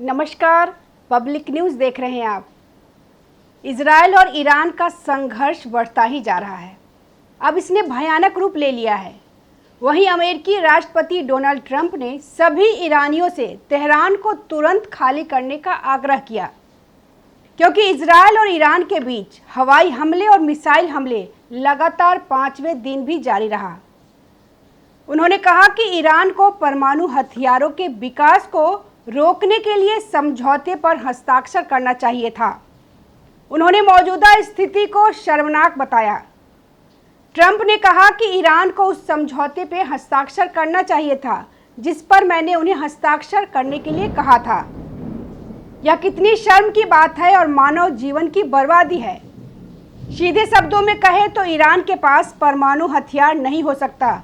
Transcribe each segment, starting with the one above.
नमस्कार, public news देख रहे हैं आप। इजराइल और ईरान का संघर्ष बढ़ता ही जा रहा है। अब इसने भयानक रूप ले लिया है। वहीं अमेरिकी राष्ट्रपति डोनाल्ड ट्रंप ने सभी ईरानियों से तेहरान को तुरंत खाली करने का आग्रह किया, क्योंकि इजराइल और ईरान के बीच हवाई हमले और मिसाइल हमले लगातार 5वें दिन भी जारी रहा। उन्होंने कहा कि ईरान को परमाणु हथियारों के विकास को रोकने के लिए समझौते पर हस्ताक्षर करना चाहिए था। उन्होंने मौजूदा स्थिति को शर्मनाक बताया। ट्रंप ने कहा कि ईरान को उस समझौते पर हस्ताक्षर करना चाहिए था जिस पर मैंने उन्हें हस्ताक्षर करने के लिए कहा था। यह कितनी शर्म की बात है और मानव जीवन की बर्बादी है। सीधे शब्दों में कहे तो ईरान के पास परमाणु हथियार नहीं हो सकता।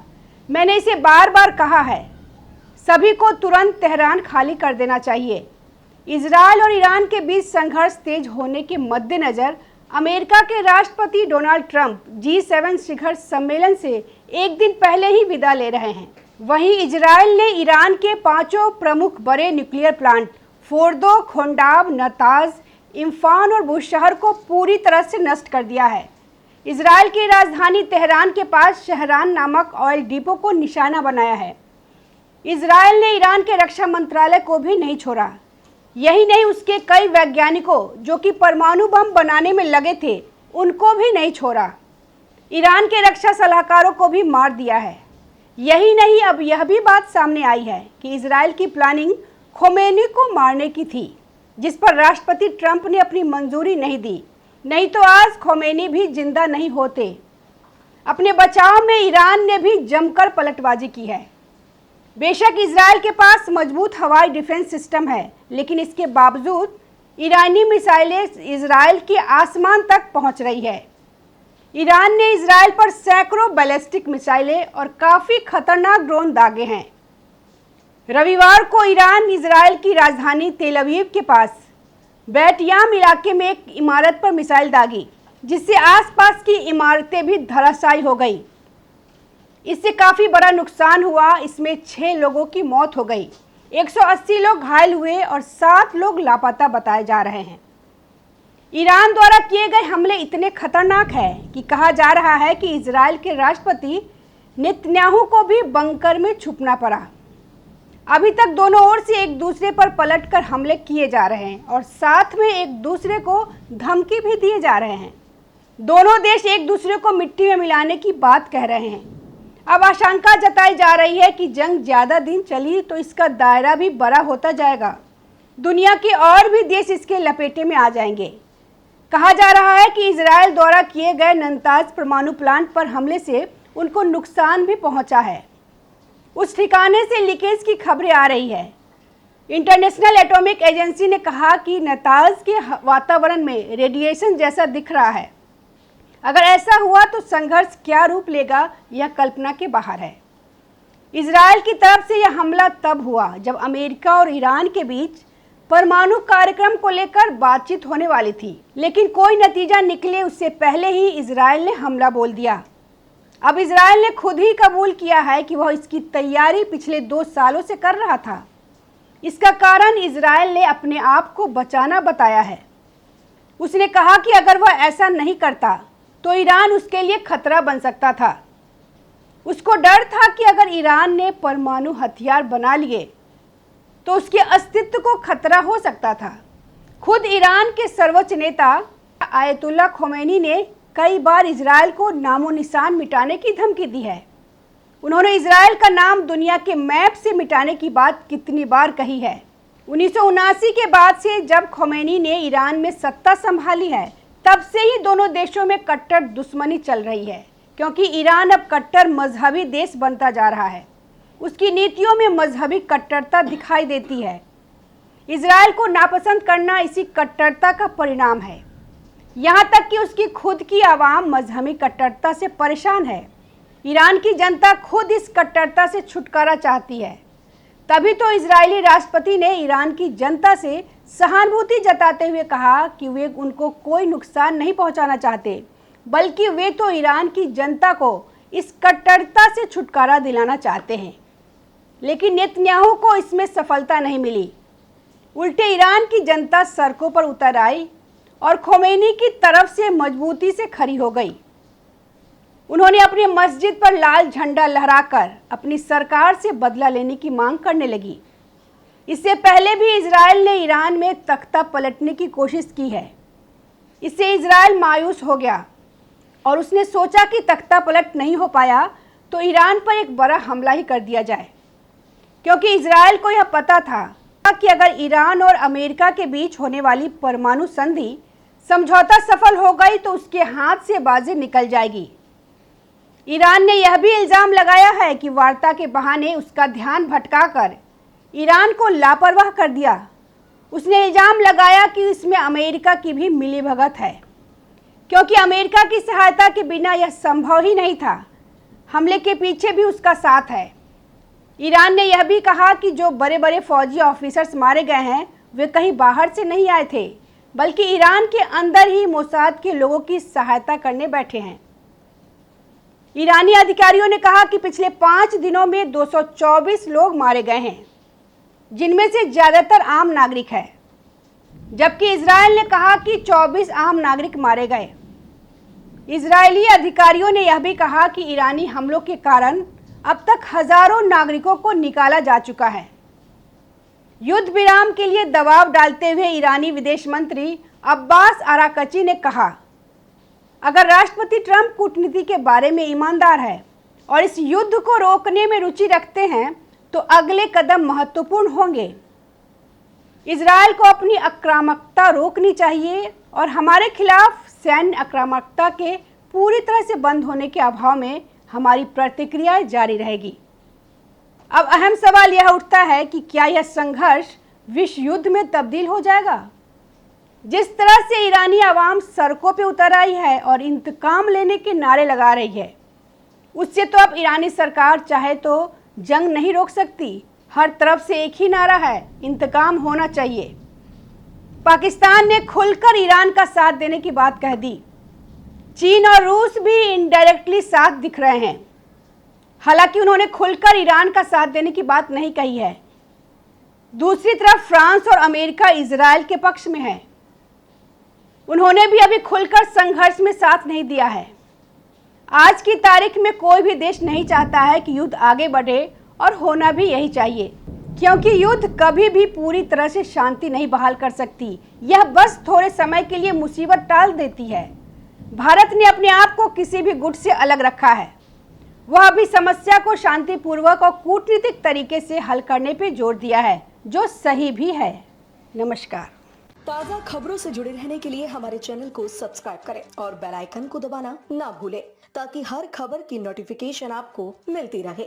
मैंने इसे बार बार कहा है। सभी को तुरंत तेहरान खाली कर देना चाहिए। इजराइल और ईरान के बीच संघर्ष तेज होने के मद्देनज़र अमेरिका के राष्ट्रपति डोनाल्ड ट्रंप G7 शिखर सम्मेलन से एक दिन पहले ही विदा ले रहे हैं। वहीं इजराइल ने ईरान के 5 प्रमुख बड़े न्यूक्लियर प्लांट फोर्दो, खोंडाब, नताज, इम्फान और बुशहर को पूरी तरह से नष्ट कर दिया है। इजराइल की राजधानी तेहरान के पास शहरान नामक ऑयल डिपो को निशाना बनाया है। इजराइल ने ईरान के रक्षा मंत्रालय को भी नहीं छोड़ा। यही नहीं, उसके कई वैज्ञानिकों जो कि परमाणु बम बनाने में लगे थे उनको भी नहीं छोड़ा। ईरान के रक्षा सलाहकारों को भी मार दिया है। यही नहीं, अब यह भी बात सामने आई है कि इजराइल की प्लानिंग खोमेनी को मारने की थी, जिस पर राष्ट्रपति ट्रंप ने अपनी मंजूरी नहीं दी। नहीं तो आज खोमेनी भी जिंदा नहीं होते। अपने बचाव में ईरान ने भी जमकर पलटवाजी की है। बेशक इजराइल के पास मजबूत हवाई डिफेंस सिस्टम है, लेकिन इसके बावजूद ईरानी मिसाइलें इजराइल के आसमान तक पहुंच रही है। ईरान ने इजराइल पर सैकड़ों बैलिस्टिक मिसाइलें और काफ़ी खतरनाक ड्रोन दागे हैं। रविवार को ईरान इजराइल की राजधानी तेल अवीव के पास बैटयाम इलाके में एक इमारत पर मिसाइल दागी, जिससे आसपास की इमारतें भी धराशायी हो गई। इससे काफ़ी बड़ा नुकसान हुआ। इसमें 6 लोगों की मौत हो गई, 180 लोग घायल हुए और 7 लोग लापता बताए जा रहे हैं। ईरान द्वारा किए गए हमले इतने खतरनाक हैं कि कहा जा रहा है कि इजराइल के राष्ट्रपति नेतन्याहू को भी बंकर में छुपना पड़ा। अभी तक दोनों ओर से एक दूसरे पर पलटकर हमले किए जा रहे हैं और साथ में एक दूसरे को धमकी भी दिए जा रहे हैं। दोनों देश एक दूसरे को मिट्टी में मिलाने की बात कह रहे हैं। अब आशंका जताई जा रही है कि जंग ज़्यादा दिन चली तो इसका दायरा भी बड़ा होता जाएगा। दुनिया के और भी देश इसके लपेटे में आ जाएंगे। कहा जा रहा है कि इजराइल द्वारा किए गए नताज परमाणु प्लांट पर हमले से उनको नुकसान भी पहुंचा है। उस ठिकाने से लीकेज की खबरें आ रही है। इंटरनेशनल एटॉमिक एजेंसी ने कहा कि नताज के वातावरण में रेडिएशन जैसा दिख रहा है। अगर ऐसा हुआ तो संघर्ष क्या रूप लेगा, यह कल्पना के बाहर है। इजराइल की तरफ से यह हमला तब हुआ जब अमेरिका और ईरान के बीच परमाणु कार्यक्रम को लेकर बातचीत होने वाली थी, लेकिन कोई नतीजा निकले उससे पहले ही इजराइल ने हमला बोल दिया। अब इजराइल ने खुद ही कबूल किया है कि वह इसकी तैयारी पिछले 2 सालों से कर रहा था। इसका कारण इजराइल ने अपने आप को बचाना बताया है। उसने कहा कि अगर वह ऐसा नहीं करता तो ईरान उसके लिए खतरा बन सकता था। उसको डर था कि अगर ईरान ने परमाणु हथियार बना लिए तो उसके अस्तित्व को खतरा हो सकता था। खुद ईरान के सर्वोच्च नेता आयतुल्ला खोमेनी ने कई बार इजराइल को नामो निशान मिटाने की धमकी दी है। उन्होंने इजराइल का नाम दुनिया के मैप से मिटाने की बात कितनी बार कही है। 1979 के बाद से जब खोमेनी ने ईरान में सत्ता संभाली है, तब से ही दोनों देशों में कट्टर दुश्मनी चल रही है, क्योंकि ईरान अब कट्टर मजहबी देश बनता जा रहा है। उसकी नीतियों में मजहबी कट्टरता दिखाई देती है। इजराइल को नापसंद करना इसी कट्टरता का परिणाम है। यहाँ तक कि उसकी खुद की आवाम मजहबी कट्टरता से परेशान है। ईरान की जनता खुद इस कट्टरता से छुटकारा चाहती है। तभी तो इजरायली राष्ट्रपति ने ईरान की जनता से सहानुभूति जताते हुए कहा कि वे उनको कोई नुकसान नहीं पहुंचाना चाहते, बल्कि वे तो ईरान की जनता को इस कट्टरता से छुटकारा दिलाना चाहते हैं। लेकिन नेतन्याहू को इसमें सफलता नहीं मिली। उल्टे ईरान की जनता सड़कों पर उतर आई और खोमेनी की तरफ से मजबूती से खड़ी हो गई। उन्होंने अपनी मस्जिद पर लाल झंडा लहराकर अपनी सरकार से बदला लेने की मांग करने लगी। इससे पहले भी इजराइल ने ईरान में तख्ता पलटने की कोशिश की है। इससे इजराइल मायूस हो गया और उसने सोचा कि तख्ता पलट नहीं हो पाया तो ईरान पर एक बड़ा हमला ही कर दिया जाए, क्योंकि इजराइल को यह पता था कि अगर ईरान और अमेरिका के बीच होने वाली परमाणु संधि समझौता सफल हो गई तो उसके हाथ से बाजी निकल जाएगी। ईरान ने यह भी इल्ज़ाम लगाया है कि वार्ता के बहाने उसका ध्यान भटकाकर ईरान को लापरवाह कर दिया। उसने इल्ज़ाम लगाया कि इसमें अमेरिका की भी मिलीभगत है, क्योंकि अमेरिका की सहायता के बिना यह संभव ही नहीं था। हमले के पीछे भी उसका साथ है। ईरान ने यह भी कहा कि जो बड़े बड़े फौजी ऑफिसर्स मारे गए हैं वे कहीं बाहर से नहीं आए थे, बल्कि ईरान के अंदर ही मोसाद के लोगों की सहायता करने बैठे हैं। ईरानी अधिकारियों ने कहा कि पिछले 5 दिनों में 224 लोग मारे गए हैं, जिनमें से ज़्यादातर आम नागरिक है, जबकि इजराइल ने कहा कि 24 आम नागरिक मारे गए। इजरायली अधिकारियों ने यह भी कहा कि ईरानी हमलों के कारण अब तक हजारों नागरिकों को निकाला जा चुका है। युद्ध विराम के लिए दबाव डालते हुए ईरानी विदेश मंत्री अब्बास अराकची ने कहा, अगर राष्ट्रपति ट्रंप कूटनीति के बारे में ईमानदार है और इस युद्ध को रोकने में रुचि रखते हैं तो अगले कदम महत्वपूर्ण होंगे। इजराइल को अपनी आक्रामकता रोकनी चाहिए और हमारे खिलाफ सैन्य आक्रामकता के पूरी तरह से बंद होने के अभाव में हमारी प्रतिक्रिया जारी रहेगी। अब अहम सवाल यह उठता है कि क्या यह संघर्ष विश्व युद्ध में तब्दील हो जाएगा? जिस तरह से ईरानी आवाम सड़कों पे उतर आई है और इंतकाम लेने के नारे लगा रही है, उससे तो अब ईरानी सरकार चाहे तो जंग नहीं रोक सकती। हर तरफ से एक ही नारा है, इंतकाम होना चाहिए। पाकिस्तान ने खुलकर ईरान का साथ देने की बात कह दी। चीन और रूस भी इनडायरेक्टली साथ दिख रहे हैं, हालांकि उन्होंने खुलकर ईरान का साथ देने की बात नहीं कही है। दूसरी तरफ फ्रांस और अमेरिका इजराइल के पक्ष में है। उन्होंने भी अभी खुलकर संघर्ष में साथ नहीं दिया है। आज की तारीख में कोई भी देश नहीं चाहता है कि युद्ध आगे बढ़े और होना भी यही चाहिए, क्योंकि युद्ध कभी भी पूरी तरह से शांति नहीं बहाल कर सकती। यह बस थोड़े समय के लिए मुसीबत टाल देती है। भारत ने अपने आप को किसी भी गुट से अलग रखा है। वह अभी समस्या को शांतिपूर्वक और कूटनीतिक तरीके से हल करने पर जोर दिया है, जो सही भी है। नमस्कार। ताज़ा खबरों से जुड़े रहने के लिए हमारे चैनल को सब्सक्राइब करें और बेल आइकन को दबाना ना भूलें, ताकि हर खबर की नोटिफिकेशन आपको मिलती रहे।